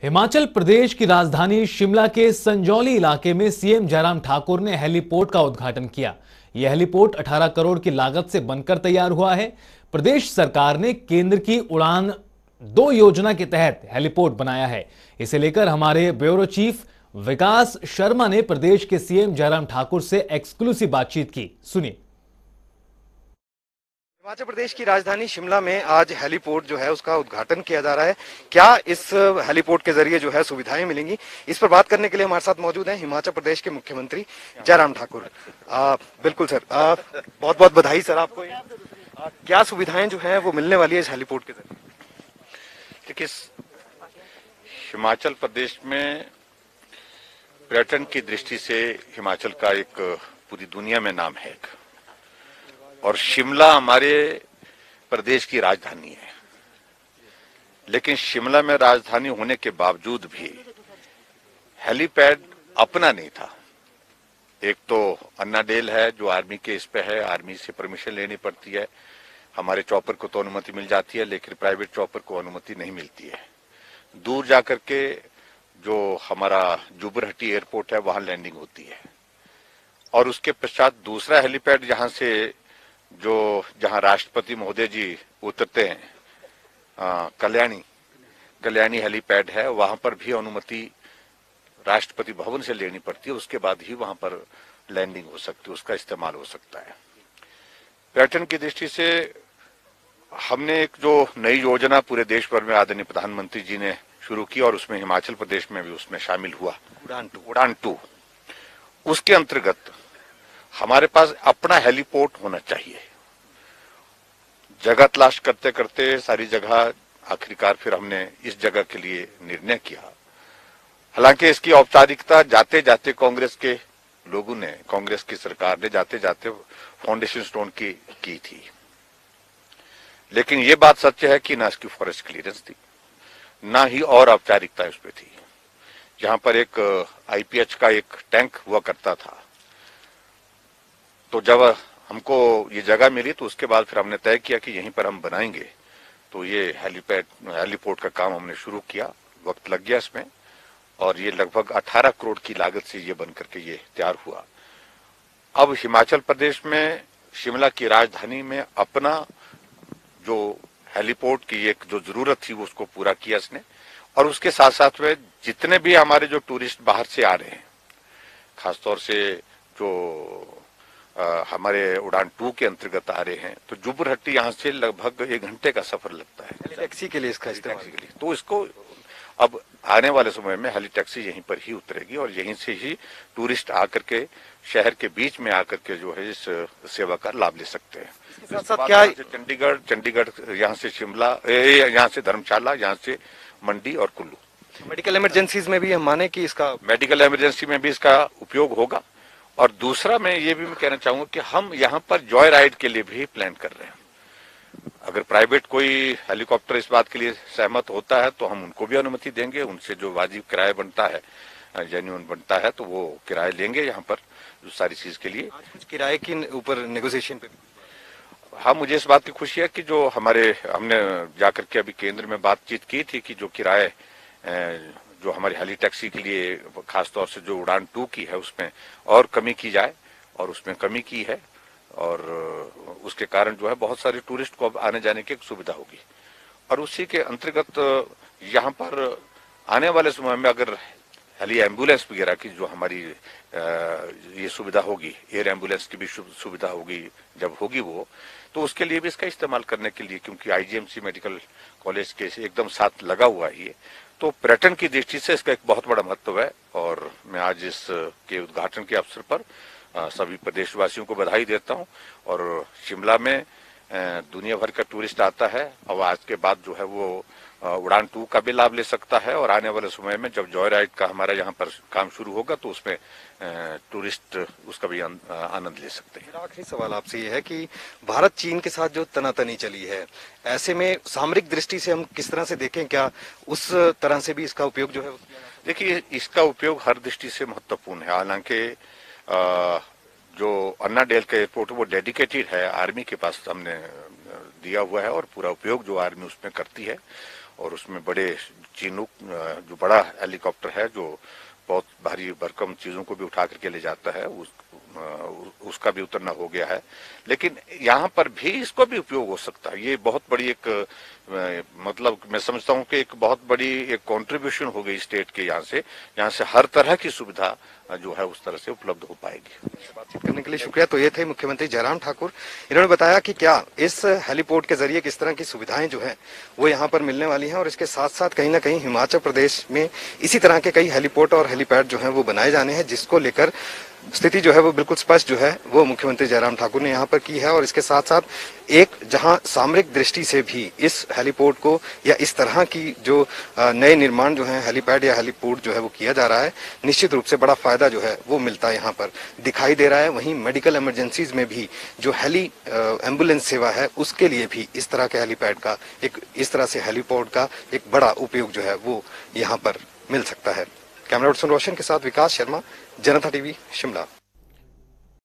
हिमाचल प्रदेश की राजधानी शिमला के संजौली इलाके में सीएम जयराम ठाकुर ने हेलीपोर्ट का उद्घाटन किया। यह हेलीपोर्ट 18 करोड़ की लागत से बनकर तैयार हुआ है। प्रदेश सरकार ने केंद्र की उड़ान 2 योजना के तहत हेलीपोर्ट बनाया है। इसे लेकर हमारे ब्यूरो चीफ विकास शर्मा ने प्रदेश के सीएम जयराम ठाकुर से एक्सक्लूसिव बातचीत की। सुनिए। हिमाचल प्रदेश की राजधानी शिमला में आज हेलीपोर्ट जो है उसका उद्घाटन किया जा रहा है। क्या इस हेलीपोर्ट के जरिए जो है सुविधाएं मिलेंगी, इस पर बात करने के लिए हमारे साथ मौजूद हैं हिमाचल प्रदेश के मुख्यमंत्री जयराम ठाकुर। बिल्कुल सर, बहुत बहुत बधाई सर आपको। क्या सुविधाएं जो है वो मिलने वाली है इस हेलीपोर्ट के जरिए? देखिए, हिमाचल प्रदेश में पर्यटन की दृष्टि से हिमाचल का एक पूरी दुनिया में नाम है और शिमला हमारे प्रदेश की राजधानी है। लेकिन शिमला में राजधानी होने के बावजूद भी हेलीपैड अपना नहीं था। एक तो अन्ना डेल है जो आर्मी के इस पे है, आर्मी से परमिशन लेनी पड़ती है। हमारे चॉपर को तो अनुमति मिल जाती है, लेकिन प्राइवेट चॉपर को अनुमति नहीं मिलती है। दूर जाकर के जो हमारा जुब्बरहट्टी एयरपोर्ट है वहां लैंडिंग होती है और उसके पश्चात दूसरा हेलीपैड जहां राष्ट्रपति महोदय जी उतरते हैं, कल्याणी हेलीपैड है, वहां पर भी अनुमति राष्ट्रपति भवन से लेनी पड़ती है। उसके बाद ही वहां पर लैंडिंग हो सकती है, उसका इस्तेमाल हो सकता है। पर्यटन की दृष्टि से हमने एक जो नई योजना पूरे देश भर में आदरणीय प्रधानमंत्री जी ने शुरू की और उसमें हिमाचल प्रदेश में भी उसमें शामिल हुआ उड़ान 2। उसके अंतर्गत हमारे पास अपना हेलीपोर्ट होना चाहिए। जगह तलाश करते करते सारी जगह आखिरकार फिर हमने इस जगह के लिए निर्णय किया। हालांकि इसकी औपचारिकता जाते जाते कांग्रेस के लोगों ने, कांग्रेस की सरकार ने जाते जाते फाउंडेशन स्टोन की थी। लेकिन ये बात सत्य है कि ना इसकी फॉरेस्ट क्लियरेंस थी, ना ही और औपचारिकता उस पर थी। जहां पर एक आईपीएच का एक टैंक हुआ करता था, तो जब हमको ये जगह मिली तो उसके बाद फिर हमने तय किया कि यहीं पर हम बनाएंगे। तो ये हेलीपोर्ट का काम हमने शुरू किया, वक्त लग गया इसमें और ये लगभग 18 करोड़ की लागत से ये बन करके ये तैयार हुआ। अब हिमाचल प्रदेश में शिमला की राजधानी में अपना जो हेलीपोर्ट की एक जो जरूरत थी वो उसको पूरा किया इसने। और उसके साथ साथ में जितने भी हमारे जो टूरिस्ट बाहर से आ रहे हैं, खासतौर से जो हमारे उड़ान 2 के अंतर्गत आ रहे हैं, तो जुब्बरहट्टी यहाँ से लगभग 1 घंटे का सफर लगता है टैक्सी के लिए, इसका इस्तेमाल के लिए। तो इसको अब आने वाले समय में हेली टैक्सी यहीं पर ही उतरेगी और यहीं से ही टूरिस्ट आकर के शहर के बीच में आकर के जो है इस सेवा का लाभ ले सकते हैं। क्या चंडीगढ़ यहाँ से शिमला, यहाँ से धर्मशाला, यहाँ से मंडी और कुल्लू। मेडिकल इमरजेंसीज में भी हम माने कि इसका मेडिकल इमरजेंसी में भी इसका उपयोग होगा। और दूसरा मैं ये भी कहना चाहूंगा कि हम यहाँ पर जॉय राइड के लिए भी प्लान कर रहे हैं। अगर प्राइवेट कोई हेलीकॉप्टर इस बात के लिए सहमत होता है तो हम उनको भी अनुमति देंगे। उनसे जो वाजिब किराया बनता है, जेन्युइन बनता है, तो वो किराया लेंगे यहाँ पर जो सारी चीज के लिए। किराए के ऊपर नेगोशिएशन पे हाँ, मुझे इस बात की खुशी है कि जो हमने जाकर के अभी केंद्र में बातचीत की थी कि जो किराए जो हमारी हेली टैक्सी के लिए खासतौर से जो उड़ान 2 की है उसमें और कमी की जाए, और उसमें कमी की है और उसके कारण जो है बहुत सारे टूरिस्ट को अब आने जाने की सुविधा होगी। और उसी के अंतर्गत यहाँ पर आने वाले समय में अगर हेली एम्बुलेंस वगैरह की जो हमारी ये सुविधा होगी, एयर एम्बुलेंस की भी सुविधा होगी, जब होगी वो, तो उसके लिए भी इसका इस्तेमाल करने के लिए, क्योंकि आईजीएमसी मेडिकल कॉलेज के एकदम साथ लगा हुआ है ये, तो पर्यटन की दृष्टि से इसका एक बहुत बड़ा महत्व है। और मैं आज इस के उद्घाटन के अवसर पर सभी प्रदेशवासियों को बधाई देता हूं। और शिमला में दुनिया भर का टूरिस्ट आता है और आज के बाद जो है वो उड़ान 2 का भी लाभ ले सकता है और आने वाले समय में जब जॉय राइड का हमारा यहाँ पर काम शुरू होगा तो उसमें टूरिस्ट उसका भी आनंद ले सकते हैं। आखिरी सवाल आपसे ये है कि भारत चीन के साथ जो तनातनी चली है, ऐसे में सामरिक दृष्टि से हम किस तरह से देखें, क्या उस तरह से भी इसका उपयोग जो है? देखिए, इसका उपयोग हर दृष्टि से महत्वपूर्ण है। हालांकि जो अन्ना डेल का एयरपोर्ट वो डेडिकेटेड है, आर्मी के पास हमने दिया हुआ है और पूरा उपयोग जो आर्मी उसमें करती है और उसमें बड़े चिनूक जो बड़ा हेलीकॉप्टर है जो बहुत भारी भरकम चीजों को भी उठा करके ले जाता है, उसका भी उतरना हो गया है। लेकिन यहाँ पर भी इसको भी उपयोग हो सकता है। ये बहुत बड़ी एक मतलब मैं समझता हूँ कि एक बहुत बड़ी एक कंट्रीब्यूशन हो गई स्टेट के यहाँ से हर तरह की सुविधा जो है उस तरह से उपलब्ध हो पाएगी। बातचीत करने के लिए शुक्रिया। तो ये थे मुख्यमंत्री जयराम ठाकुर। इन्होंने बताया कि क्या इस हेलीपोर्ट के जरिए किस तरह की सुविधाएं जो है वो यहाँ पर मिलने वाली हैं, और इसके साथ साथ कहीं ना कहीं हिमाचल प्रदेश में इसी तरह के कई हेलीपोर्ट और हेलीपैड जो है वो बनाए जाने हैं, जिसको लेकर स्थिति जो है वो बिल्कुल स्पष्ट जो है वो मुख्यमंत्री जयराम ठाकुर ने यहाँ पर की है। और इसके साथ साथ एक जहां सामरिक दृष्टि से भी इस हेलीपोर्ट को या इस तरह की जो नए निर्माण जो है हेलीपैड या हेलीपोर्ट जो है वो किया जा रहा है, निश्चित रूप से बड़ा फायदा जो है वो मिलता है यहाँ पर दिखाई दे रहा है। वहीं मेडिकल इमरजेंसीज में भी जो हेली एम्बुलेंस सेवा है उसके लिए भी इस तरह के हेलीपैड का इस तरह से हेलीपोर्ट का एक बड़ा उपयोग जो है वो यहाँ पर मिल सकता है। कैमरा पर्सन रोशन के साथ विकास शर्मा, जनता टीवी, शिमला।